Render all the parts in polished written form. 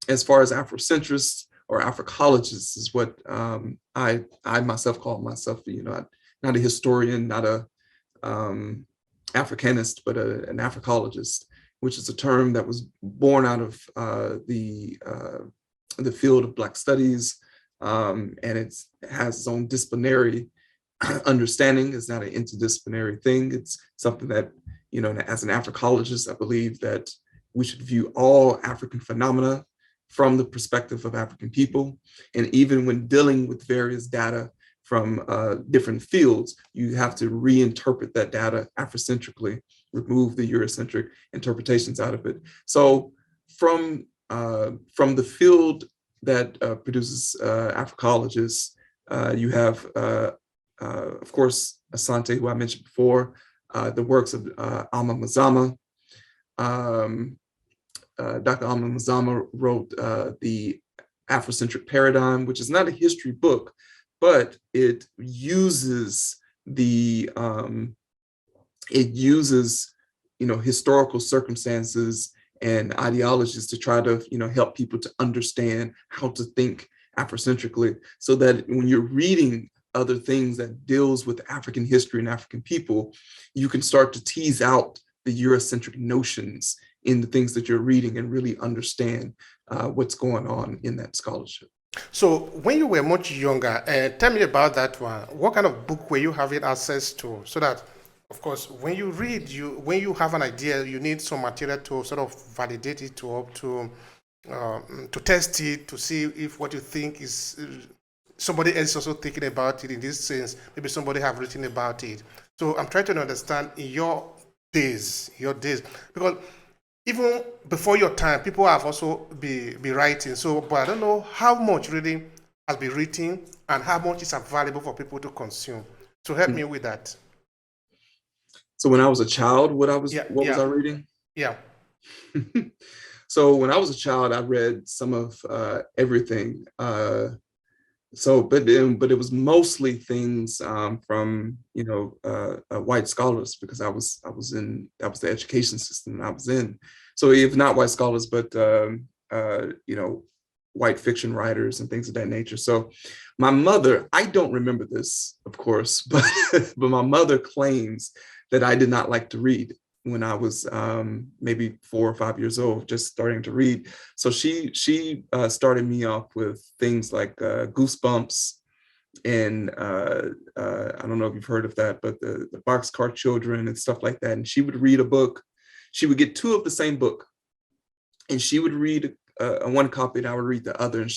as far as Afrocentrists or Africologists is what I myself call myself, not a historian, not a Africanist, but an Africologist, which is a term that was born out of the field of Black studies, and it has its own disciplinary understanding. It's not an interdisciplinary thing. It's something that, as an Africologist, I believe that we should view all African phenomena from the perspective of African people. And even when dealing with various data from different fields, you have to reinterpret that data Afrocentrically, remove the Eurocentric interpretations out of it. So from the field that produces Africologists, you have, of course, Asante, who I mentioned before, the works of Ama Mazama. Dr. Ama Mazama wrote the Afrocentric Paradigm, which is not a history book, but it uses historical circumstances and ideologies to try to help people to understand how to think Afrocentrically, so that when you're reading other things that deals with African history and African people, you can start to tease out the Eurocentric notions in the things that you're reading and really understand what's going on in that scholarship. So when you were much younger, tell me about that one. What kind of book were you having access to? So that, of course, when you read, when you have an idea, you need some material to sort of validate it, to test it, to see if what you think is somebody else also thinking about it in this sense. Maybe somebody have written about it. So I'm trying to understand in your days, because even before your time, people have also be writing. So, but I don't know how much really has been written and how much is available for people to consume. So help me with that. So when I was a child, what was I reading? Yeah. So when I was a child, I read some of everything. But it was mostly things from white scholars, because that was the education system I was in. So if not white scholars, but white fiction writers and things of that nature. So my mother, I don't remember this, of course, but but my mother claims that I did not like to read when I was maybe 4 or 5 years old, just starting to read. So she started me off with things like Goosebumps, and I don't know if you've heard of that, but the Boxcar Children and stuff like that. And she would read a book. She would get 2 of the same book, and she would read one copy and I would read the other, and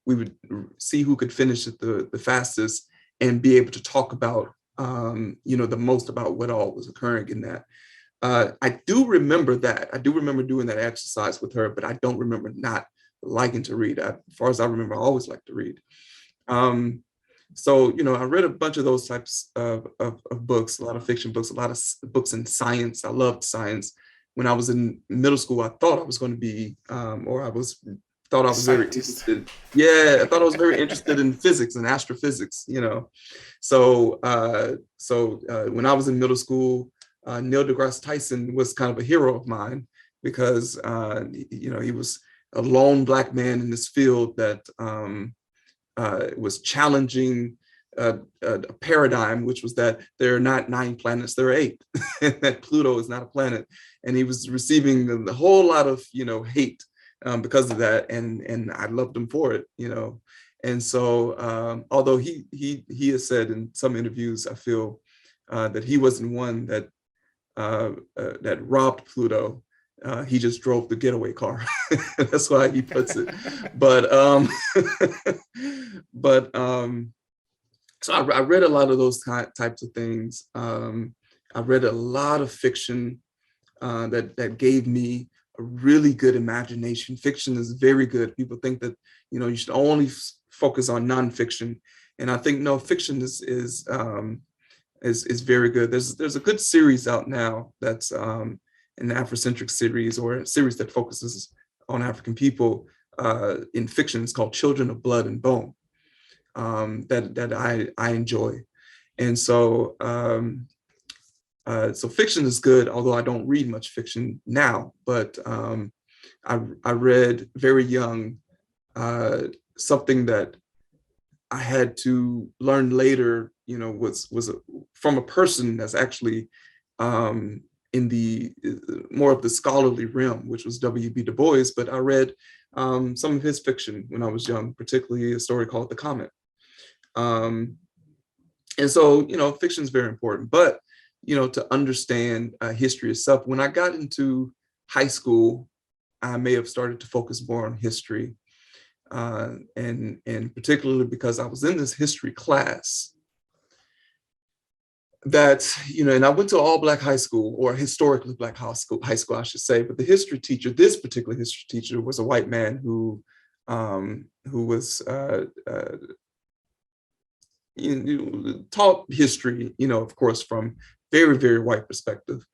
we would see who could finish it the fastest and be able to talk about the most about what all was occurring in that. I do remember that. I do remember doing that exercise with her, but I don't remember not liking to read. As far as I remember, I always liked to read. So, I read a bunch of those types of books, a lot of fiction books, a lot of books in science. I loved science. When I was in middle school, I thought I was going to be, thought I was very interested. Yeah, I thought I was very interested in physics and astrophysics, So when I was in middle school, Neil deGrasse Tyson was kind of a hero of mine, because he was a lone Black man in this field that was challenging a paradigm, which was that there are not 9 planets, there are 8, and that Pluto is not a planet. And he was receiving a whole lot of hate because of that, and I loved him for it, And so although he has said in some interviews, I feel that he wasn't one that robbed Pluto. He just drove the getaway car. That's why he puts it. But so I read a lot of those types of things. I read a lot of fiction that gave me a really good imagination. Fiction is very good. People think that you should only focus on nonfiction, and I think no, fiction is very good. There's a good series out now that's an Afrocentric series, or a series that focuses on African people in fiction. It's called Children of Blood and Bone, that I enjoy. And so so fiction is good, although I don't read much fiction now, but I read very young something that I had to learn later, was from a person that's actually in the more of the scholarly realm, which was W.B. Du Bois. But I read some of his fiction when I was young, particularly a story called The Comet. And so, fiction is very important. But, to understand history itself, when I got into high school, I may have started to focus more on history. And particularly because I was in this history class that, and I went to all Black high school, or historically Black high school, I should say. But the history teacher, this particular history teacher, was a white man who was taught history, of course, from very, very white perspective.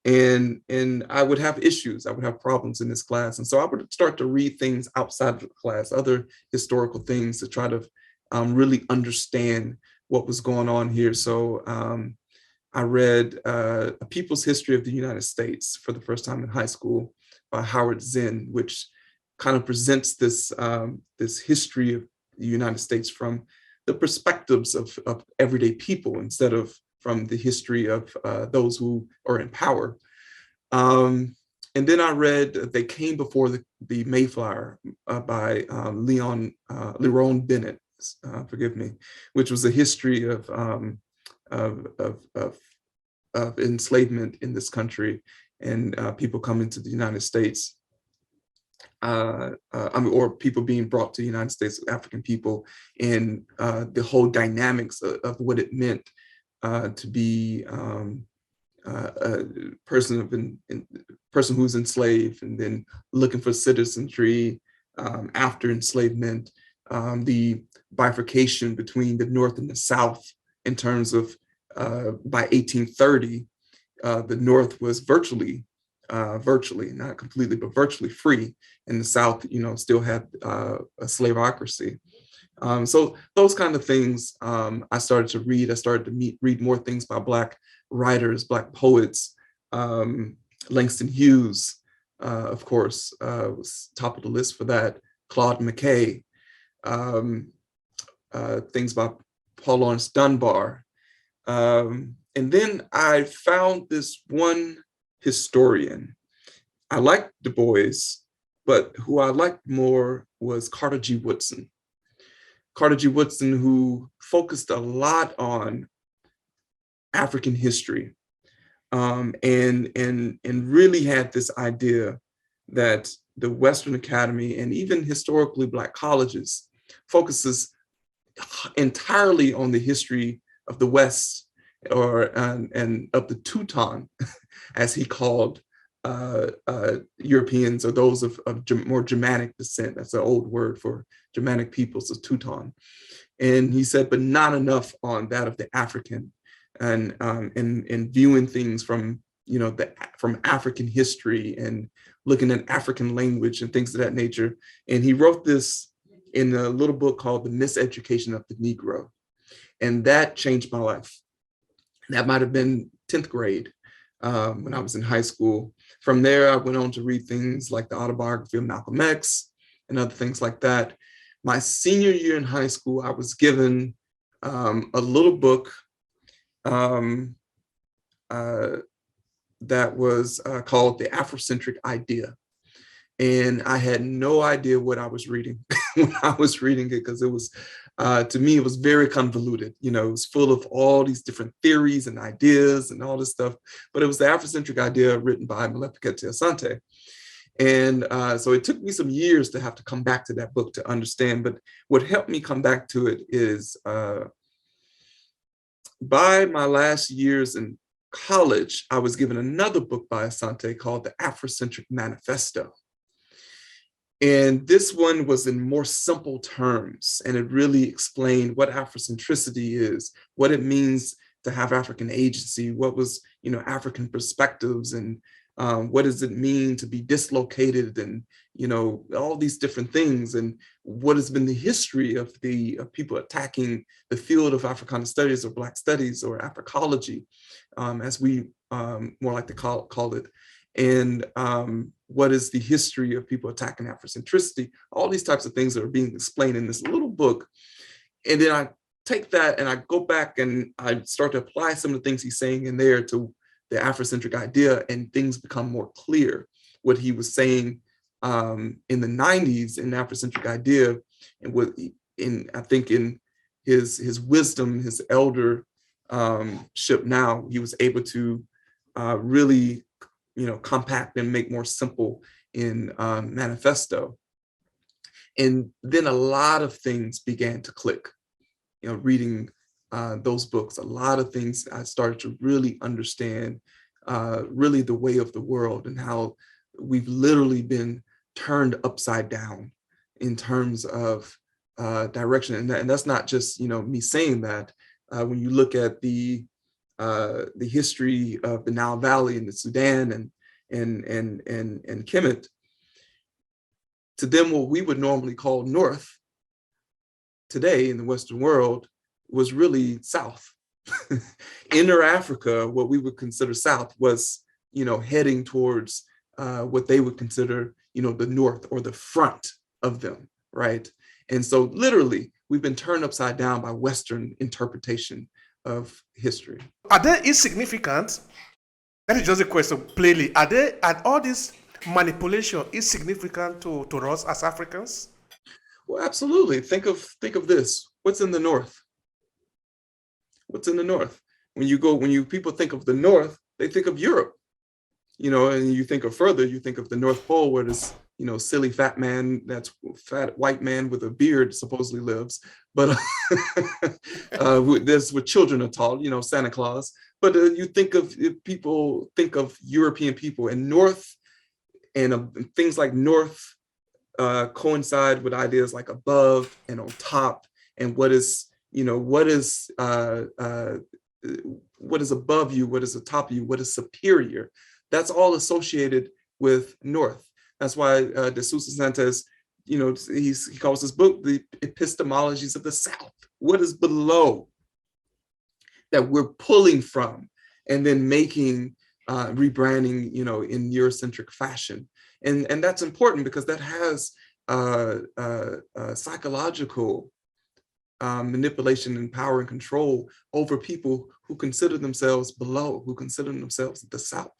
And I would have issues, I would have problems in this class. And so I would start to read things outside of the class, other historical things, to try to really understand what was going on here. So I read A People's History of the United States for the first time in high school by Howard Zinn, which kind of presents this, this history of the United States from the perspectives of everyday people, instead of from the history of those who are in power. And then I read They Came Before the Mayflower by Lerone Bennett, forgive me, which was a history of enslavement in this country, and people coming to the United States. Or people being brought to the United States, African people, and the whole dynamics of what it meant to be a person who's enslaved, and then looking for citizenry after enslavement, the bifurcation between the North and the South in terms of by 1830, the North was virtually, not completely, but virtually free, and the South, still had a slaveocracy. So those kind of things I started to read. I started to read more things by Black writers, Black poets. Langston Hughes, of course, was top of the list for that. Claude McKay, things by Paul Laurence Dunbar. And then I found this one historian. I liked Du Bois, but who I liked more was Carter G. Woodson. Carter G. Woodson, who focused a lot on African history, and really had this idea that the Western Academy, and even historically Black colleges, focuses entirely on the history of the West, and of the Teuton, as he called Europeans, or those of more Germanic descent. That's an old word for Germanic peoples, of Teuton. And he said, but not enough on that of the African, and viewing things from from African history, and looking at African language and things of that nature. And he wrote this in a little book called The Miseducation of the Negro. And that changed my life. That might have been 10th grade, when I was in high school. From there, I went on to read things like the autobiography of Malcolm X and other things like that. My senior year in high school, I was given a little book that was called The Afrocentric Idea. And I had no idea what I was reading when I was reading it, because it was, to me, it was very convoluted. It was full of all these different theories and ideas and all this stuff. But it was the Afrocentric Idea, written by Molefi Asante. And so it took me some years to have to come back to that book to understand. But what helped me come back to it is, by my last years in college, I was given another book by Asante called The Afrocentric Manifesto. And this one was in more simple terms, and it really explained what Afrocentricity is, what it means to have African agency, what was, African perspectives, and what does it mean to be dislocated, and, all these different things, and what has been the history of people attacking the field of Africana studies, or Black studies, or Africology, as we more like to call it. and what is the history of people attacking Afrocentricity, all these types of things that are being explained in this little book. And then I take that and I go back and I start to apply some of the things he's saying in there to the Afrocentric idea, and things become more clear. What he was saying in the 90s in the Afrocentric idea, and what I think in his wisdom, his eldership now, he was able to really, compact and make more simple in manifesto. And then a lot of things began to click. Reading those books, a lot of things I started to really understand, really the way of the world and how we've literally been turned upside down in terms of direction. And that's not just me saying that. When you look at the history of the Nile Valley and the Sudan and Kemet, to them, what we would normally call north today in the Western world was really south. Inner Africa, what we would consider south, was heading towards what they would consider the north or the front of them, right? And so literally we've been turned upside down by Western interpretation of history. Are they insignificant? That is just a question plainly. Are all this manipulation insignificant to us as Africans? Well, absolutely. Think of this. What's in the north? What's in the north? When people think of the north, they think of Europe. And you think of further, you think of the North Pole, where this silly fat man, that's fat white man with a beard supposedly lives. But there's where children are taught, Santa Claus. But you think of people, think of European people, and north and things like north coincide with ideas like above and on top, and what is above you, what is atop of you, what is superior. That's all associated with north. That's why De Sousa Santos, he calls his book the epistemologies of the South. What is below that we're pulling from and then making, rebranding, in Eurocentric fashion. And that's important because that has psychological manipulation and power and control over people who consider themselves below, who consider themselves the South.